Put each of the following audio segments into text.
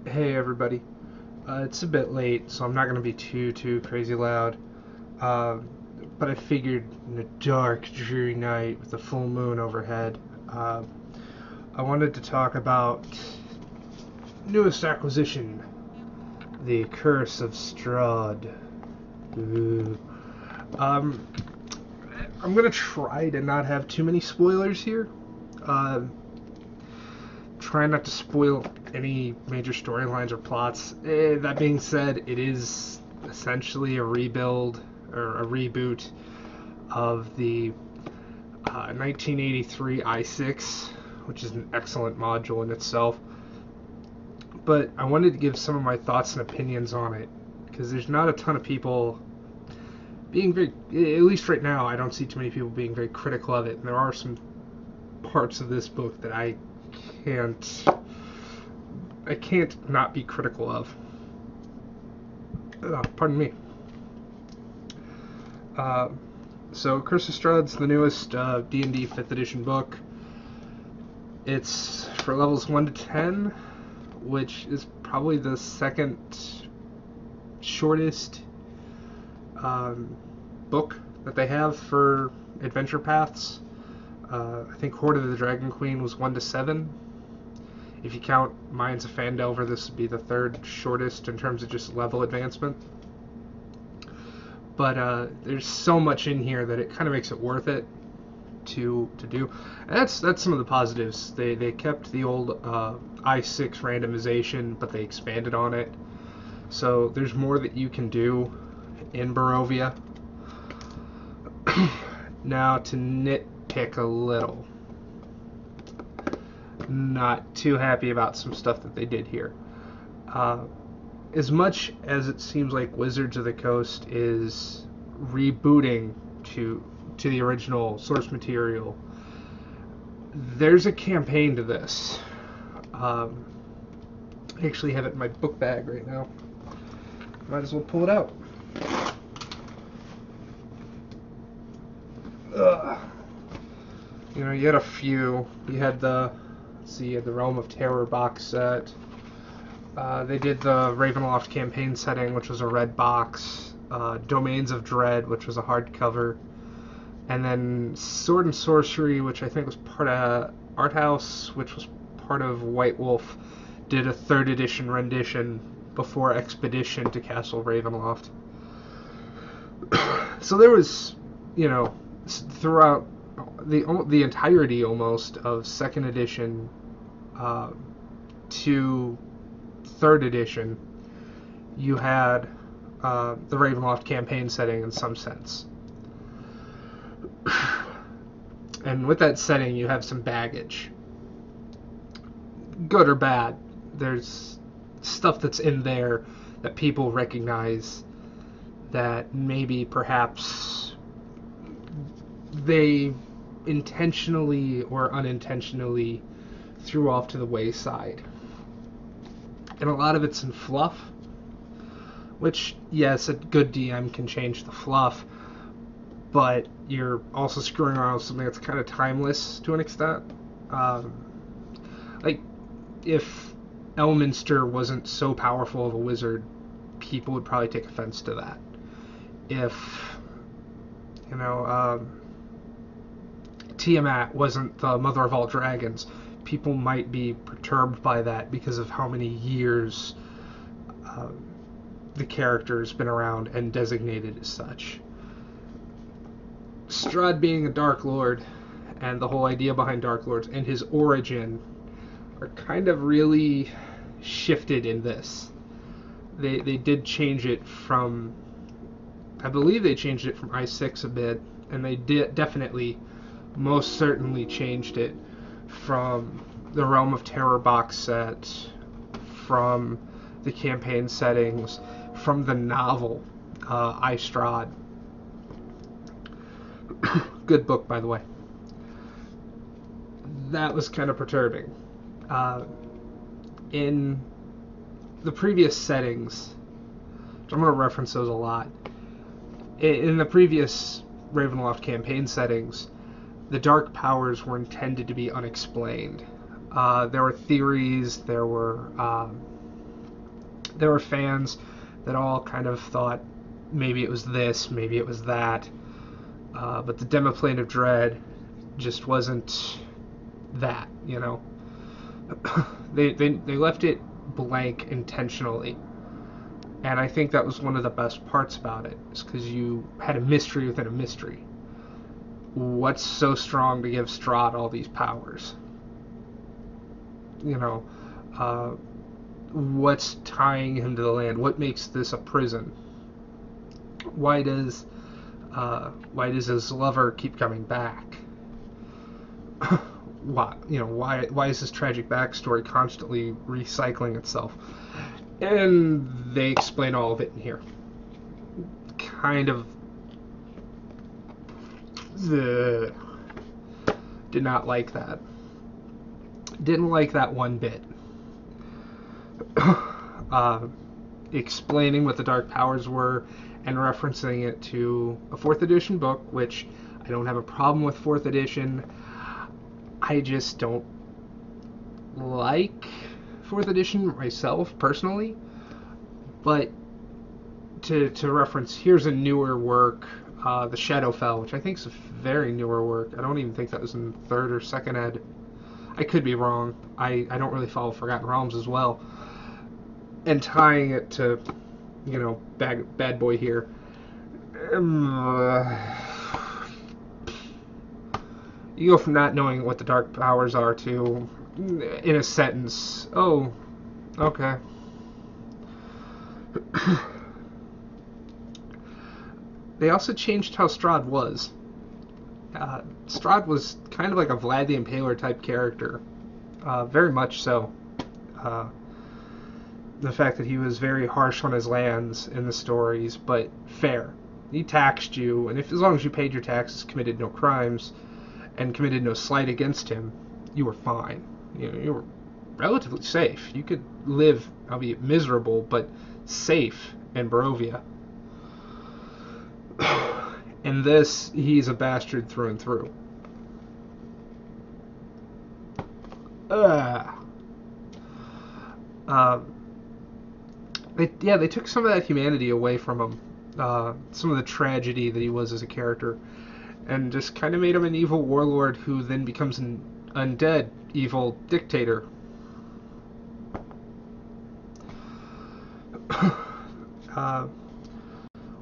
Hey everybody. It's a bit late, so I'm not going to be too crazy loud. Uh, but I figured in a dark, dreary night with a full moon overhead, uh, I wanted to talk about newest acquisition, the Curse of Strahd. Ooh. Um, I'm going to try to not have too many spoilers here. Uh, try not to spoil any major storylines or plots. That being said, it is essentially a rebuild or a reboot of the 1983 i6, which is an excellent module in itself. But I wanted to give some of my thoughts and opinions on it because there's not a ton of people being very, at least right now, I don't see too many people being very critical of it. And there are some parts of this book that can't I can't not be critical of. Pardon me. Uh, so Curse of Strahd's the newest D&D 5th edition book. It's for levels 1 to 10, which is probably the second shortest book that they have for adventure paths. I think Horde of the Dragon Queen was 1 to 7. If you count Mines of Fandelver, this would be the third shortest in terms of just level advancement. But there's so much in here that it kind of makes it worth it to do. And that's some of the positives. They kept the old I6 randomization, but they expanded on it. So there's more that you can do in Barovia. Now to nitpick a little. Not too happy about some stuff that they did here. As much as it seems like Wizards of the Coast is rebooting to the original source material, there's a campaign to this. I actually have it in my book bag right now. Might as well pull it out. You know, you had a few. You had the Realm of Terror box set. They did the Ravenloft campaign setting, which was a red box. Domains of Dread, which was a hardcover. And then Sword and Sorcery, which I think was part of Art House, which was part of White Wolf, did a 3rd edition rendition before Expedition to Castle Ravenloft. So there was, you know, throughout the entirety almost of 2nd edition to 3rd edition, you had the Ravenloft campaign setting in some sense. And with that setting, you have some baggage. Good or bad, there's stuff that's in there that people recognize that maybe perhaps they intentionally or unintentionally threw off to the wayside. And a lot of it's in fluff, which, yes, a good DM can change the fluff, but you're also screwing around with something that's kind of timeless to an extent. Like, if Elminster wasn't so powerful of a wizard, people would probably take offense to that. If, you know, Tiamat wasn't the mother of all dragons, people might be perturbed by that because of how many years the character has been around and designated as such. Strahd being a Dark Lord and the whole idea behind Dark Lords and his origin are kind of really shifted in this. They did change it from, I believe they changed it from I6 a bit, and they definitely, most certainly changed it from the Realm of Terror box set, from the campaign settings, from the novel, I Strahd. Good book, by the way. That was kind of perturbing. In the previous settings, I'm going to reference those a lot. In the previous Ravenloft campaign settings, the dark powers were intended to be unexplained. There were theories, there were fans that all kind of thought maybe it was this, maybe it was that. But the Demiplane of Dread just wasn't that, you know. They left it blank intentionally. And I think that was one of the best parts about it, is because you had a mystery within a mystery. What's so strong to give Strahd all these powers? You know, what's tying him to the land? What makes this a prison? Why does his lover keep coming back? Why is this tragic backstory constantly recycling itself? And they explain all of it in here. Kind of did not like that. Didn't like that one bit. Explaining what the Dark Powers were and referencing it to a 4th edition book, which I don't have a problem with 4th edition. I just don't like 4th edition myself, personally. But to reference, here's a newer work, The Shadowfell, which I think is a very newer work. I don't even think that was in 3rd or 2nd ed. I could be wrong. I don't really follow Forgotten Realms as well. And tying it to, you know, bad boy here. You go from not knowing what the Dark Powers are to, in a sentence, oh, okay. They also changed how Strahd was. Strahd was kind of like a Vlad the Impaler type character. Very much so. The fact that he was very harsh on his lands in the stories, but fair. He taxed you, and as long as you paid your taxes, committed no crimes, and committed no slight against him, you were fine. You were relatively safe. You could live, albeit miserable, but safe in Barovia. In this, he's a bastard through and through. They took some of that humanity away from him. Some of the tragedy that he was as a character. And just kind of made him an evil warlord who then becomes an undead evil dictator.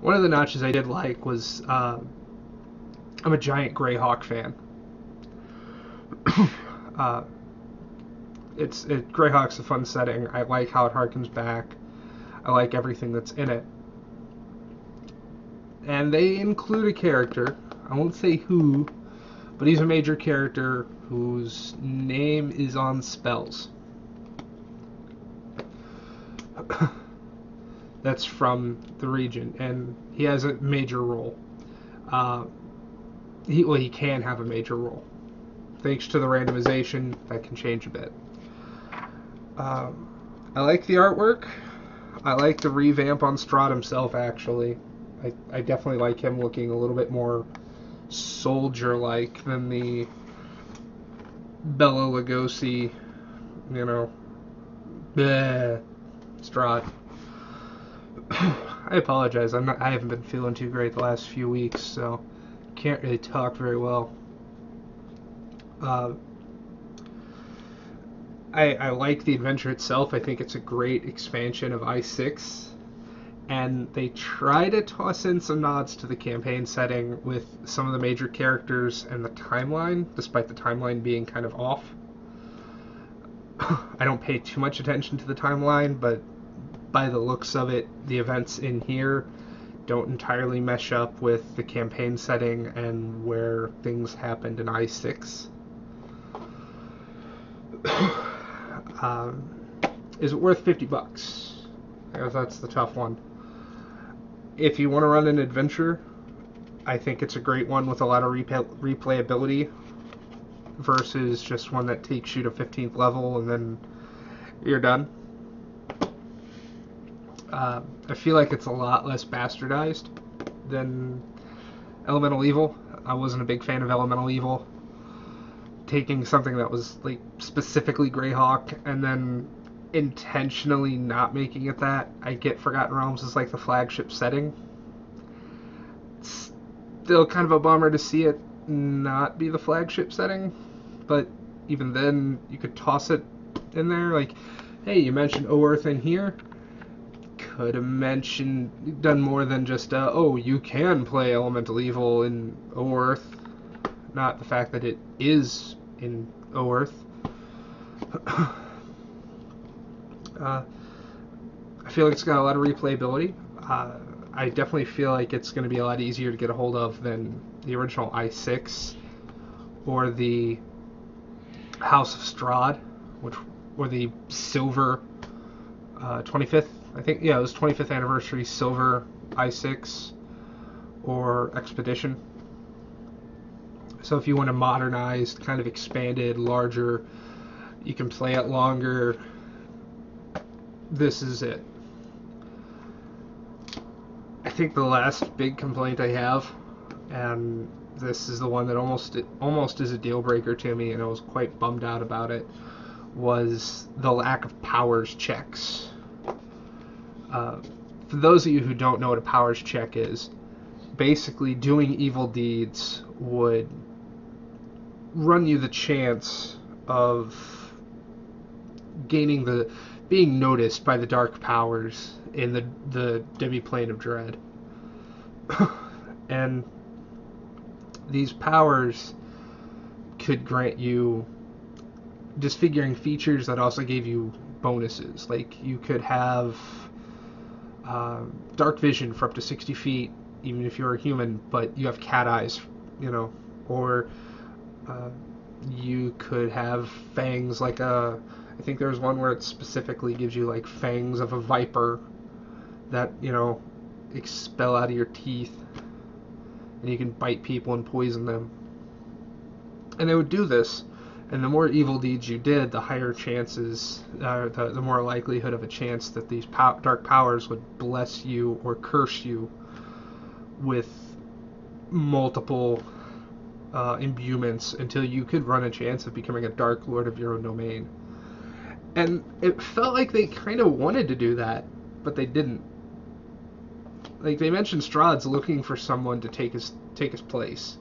One of the notches I did like was I'm a giant Greyhawk fan. Greyhawk's a fun setting. I like how it harkens back. I like everything that's in it. And they include a character, I won't say who, but he's a major character whose name is on spells. That's from the region, and he has a major role. He can have a major role. Thanks to the randomization, that can change a bit. I like the artwork. I like the revamp on Strahd himself, actually. I definitely like him looking a little bit more soldier-like than the Bela Lugosi, Strahd. I apologize. I haven't been feeling too great the last few weeks, so can't really talk very well. I like the adventure itself. I think it's a great expansion of I6. And they try to toss in some nods to the campaign setting with some of the major characters and the timeline, despite the timeline being kind of off. I don't pay too much attention to the timeline, but by the looks of it, the events in here don't entirely mesh up with the campaign setting and where things happened in I6. Is it worth $50? I guess that's the tough one. If you want to run an adventure, I think it's a great one with a lot of replayability versus just one that takes you to 15th level and then you're done. I feel like it's a lot less bastardized than Elemental Evil. I wasn't a big fan of Elemental Evil. taking something that was like specifically Greyhawk and then intentionally not making it that. I get Forgotten Realms as like the flagship setting. It's still kind of a bummer to see it not be the flagship setting, but even then you could toss it in there. Like, hey, you mentioned Oerth in here. Could have done more than just oh, you can play Elemental Evil in Oerth, not the fact that it is in Oerth. I feel like it's got a lot of replayability. I definitely feel like it's going to be a lot easier to get a hold of than the original i6 or the House of Strahd, or the Silver 25th, I think, yeah, it was 25th anniversary Silver i6 or Expedition. So if you want a modernized, kind of expanded, larger, you can play it longer, this is it. I think the last big complaint I have, and this is the one that almost is a deal breaker to me, and I was quite bummed out about it, was the lack of powers checks. For those of you who don't know what a powers check is, basically doing evil deeds would run you the chance of being noticed by the dark powers in the demi-plane of dread. And these powers could grant you disfiguring features that also gave you bonuses. Like, you could have dark vision for up to 60 feet, even if you're a human, but you have cat eyes, or you could have fangs like I think there's one where it specifically gives you like fangs of a viper that, expel out of your teeth, and you can bite people and poison them. And they would do this, and the more evil deeds you did, the higher chances, the more likelihood of a chance that these dark powers would bless you or curse you with multiple imbuements until you could run a chance of becoming a Dark Lord of your own domain. And it felt like they kind of wanted to do that, but they didn't. Like, they mentioned Strahd's looking for someone to take his place.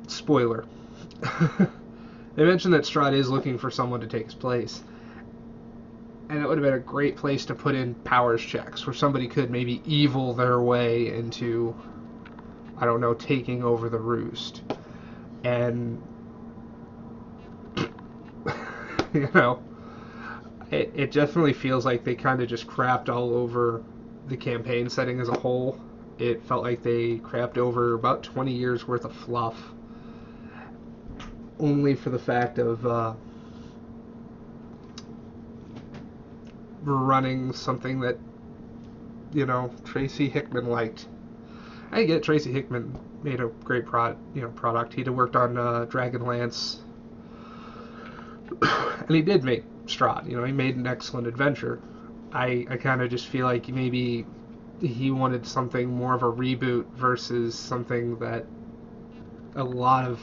Spoiler. They mentioned that Strahd is looking for someone to take his place. And it would have been a great place to put in powers checks, where somebody could maybe evil their way into, I don't know, taking over the roost. And, it definitely feels like they kind of just crapped all over the campaign setting as a whole. It felt like they crapped over about 20 years worth of fluff, only for the fact of running something that, Tracy Hickman liked. I get Tracy Hickman made a great product. He'd worked on Dragonlance, and he did make Strahd. He made an excellent adventure. I kind of just feel like maybe he wanted something more of a reboot versus something that a lot of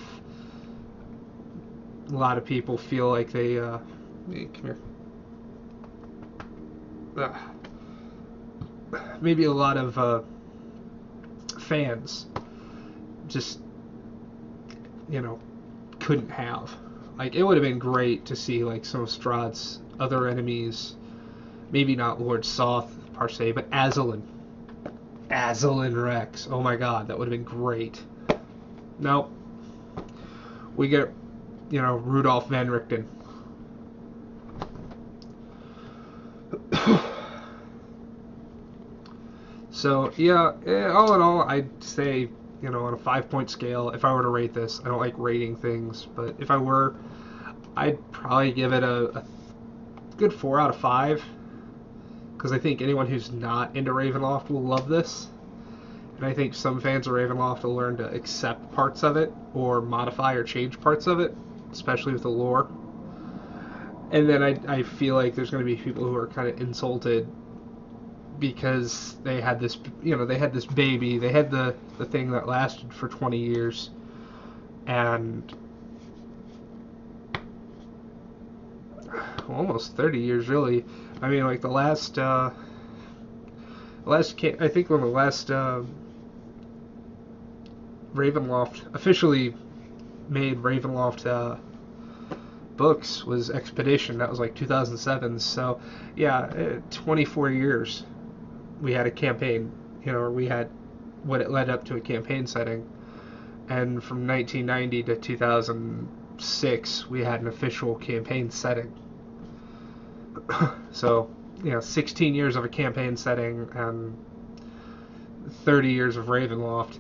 people feel like they hey, come here. Maybe a lot of fans just couldn't have. Like, it would have been great to see like some of Strahd's other enemies, maybe not Lord Soth per se, but Azalin Rex. Oh my god, that would have been great. Nope. We get, Rudolph Van Richten. So, yeah, all in all, I'd say, on a 5-point scale, if I were to rate this, I don't like rating things, but if I were, I'd probably give it a good 4 out of 5, because I think anyone who's not into Ravenloft will love this, and I think some fans of Ravenloft will learn to accept parts of it, or modify or change parts of it, especially with the lore. And then I feel like there's going to be people who are kind of insulted because they had this, they had this baby, they had the thing that lasted for 20 years, and almost 30 years, really. I mean, like the last I think when the last Ravenloft officially made Ravenloft books was Expedition. That was like 2007. So yeah, 24 years we had a campaign, or we had what it led up to a campaign setting. And from 1990 to 2006 we had an official campaign setting. So 16 years of a campaign setting and 30 years of Ravenloft.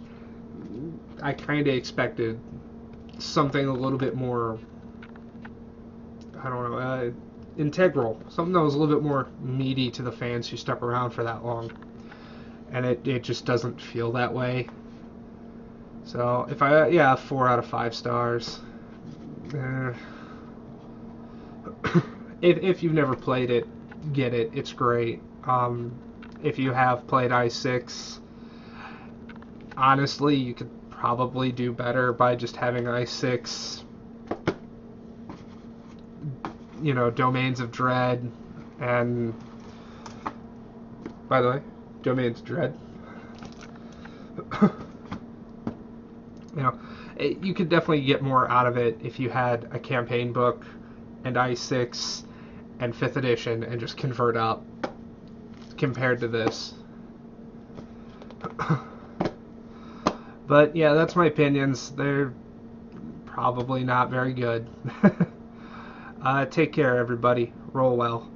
I kind of expected something a little bit more, I don't know, integral, something that was a little bit more meaty to the fans who stuck around for that long. And it just doesn't feel that way. So if 4 out of 5 stars. If you've never played it, get it. It's great. If you have played I6, honestly, you could probably do better by just having I6, Domains of Dread, and by the way, Domains of Dread. You could definitely get more out of it if you had a campaign book and I6 and 5th edition and just convert up compared to this. But yeah, that's my opinions. They're probably not very good. Take care, everybody. Roll well.